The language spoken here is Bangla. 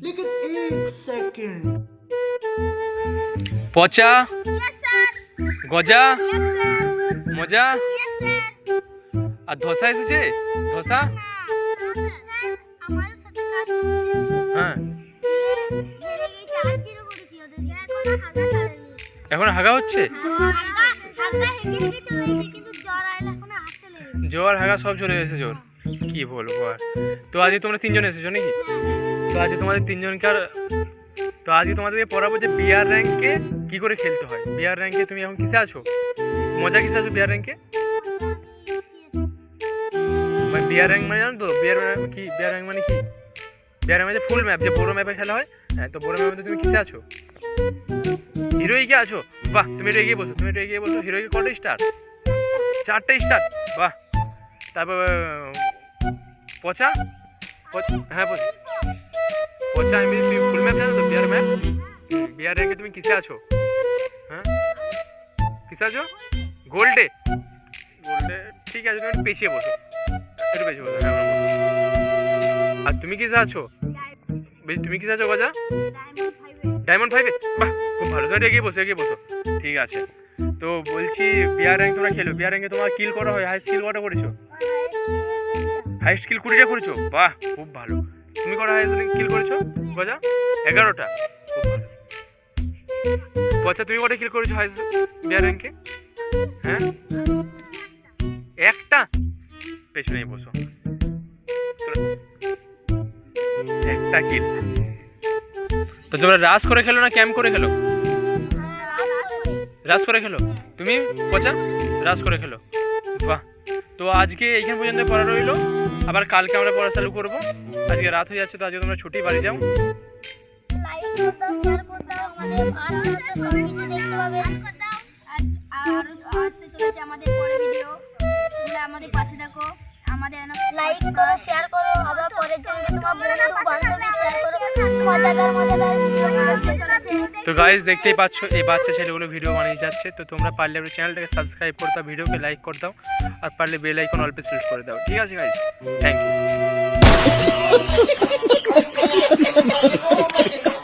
लेकिन एक सेकंड। পচা यस सर গজা यस सर মজা यस सर আর ধোসা এসেছে ধোসা আমাদের সাথে কাজ করতে হ্যাঁ হেরে গেছে 8-0 করেছি ওদেরকে এখন এখন হাগা ছাড়েনি হাগা হচ্ছে হাগা হেগে হেগে চলে গেছে কিন্তু জ্বর আইলে এখন আসতে লেগে জ্বর হাগা সব চলে এসেছে জ্বর কি বলবো আর তো আজকে তোমরা তিনজন এসেছো নাকি তো আজকে তোমাদের তিনজনকার তো আজকে তোমাদেরকে পড়াবো যে বিআর র্যাঙ্কে কি করে খেলতে হয় বিআর র্যাঙ্কে তুমি এখন কিসে আছো মজা কিসে আছো বিআর র্যাঙ্কে মানে বিআর র্যাঙ্ক মানে জানো তো বিআর কি বিআর র্যাঙ্ক মানে কি বিআর র্যাঙ্ক মানে ফুল ম্যাপ যে বড় ম্যাপে খেলা হয় হ্যাঁ তো বড় ম্যাপে তুমি কিসে আছো হিরোইকে আছো বাহ তুমি এটা এগিয়ে বসো হিরোইকে কটা স্টার 4টে স্টার বাহ তারপর পচা হ্যাঁ পচা আমি ফুল ম্যাপ জানো তো বিআর ম্যাপ বিআর র্যাঙ্কে তুমি কিসে আছো হ্যাঁ কিসে আছো গোল্ডে ঠিক আছে তুমি একটু পেছিয়ে বসো হ্যাঁ আর তুমি কিসে আছো তুমি কিসে আছো গজা ডায়মন্ড 5-এ বাহ খুব ভালো তুমি এগিয়ে বসো ঠিক আছে তো বলছি বিআর র্যাঙ্ক তোমরা খেলো বিআর র্যাঙ্কে তোমার কিল করা হয় হাই স্কিল কটা করেছো হাই স্কিল 20টা করেছো বাহ খুব ভালো তুমি কটা হাই কিল করেছো গজা 11টা খুব ভালো পচা তুমি কটা কিল করেছো হাই বিআর র্যাঙ্কে হ্যাঁ একটা পেছনেই বসো একটা কিল তো তোমরা রাশ করে খেলো না ক্যাম্প করে খেলো রাশ করে খেলো তুমি পচা রাশ করে খেলো বাহ তো আজকে এইখান পর্যন্ত পড়া রইলো আবার কালকে আমরা পড়া চালু করবো আজকে রাত হয়ে যাচ্ছে তো আজকে তোমরা ছুটি বাড়ি যাও লাইক করে দাও শেয়ার করে দাও আমাদের আস্তে সব কিছু দেখতে পাবে আর আসতে চলেছে আমাদের পরের ভিডিও তোমরা আমাদের পাশে থাকো আমাদের লাইক করো শেয়ার করো আবার পরের জনকে তোমার বন্ধু বান্ধবী শেয়ার করো মজাদার ভিডিও আসতে চলেছে তো গাইস দেখতেই পাচ্ছ এই বাচ্চা ছেলেগুলো ভিডিও বানিয়ে যাচ্ছে তো তোমরা পারলে একটু চ্যানেলটাকে সাবস্ক্রাইব করে দাও ভিডিওকে লাইক করে দাও আর পারলে বেল আইকন অল পে সিলেক্ট করে দাও ঠিক আছে গাইস থ্যাংক ইউ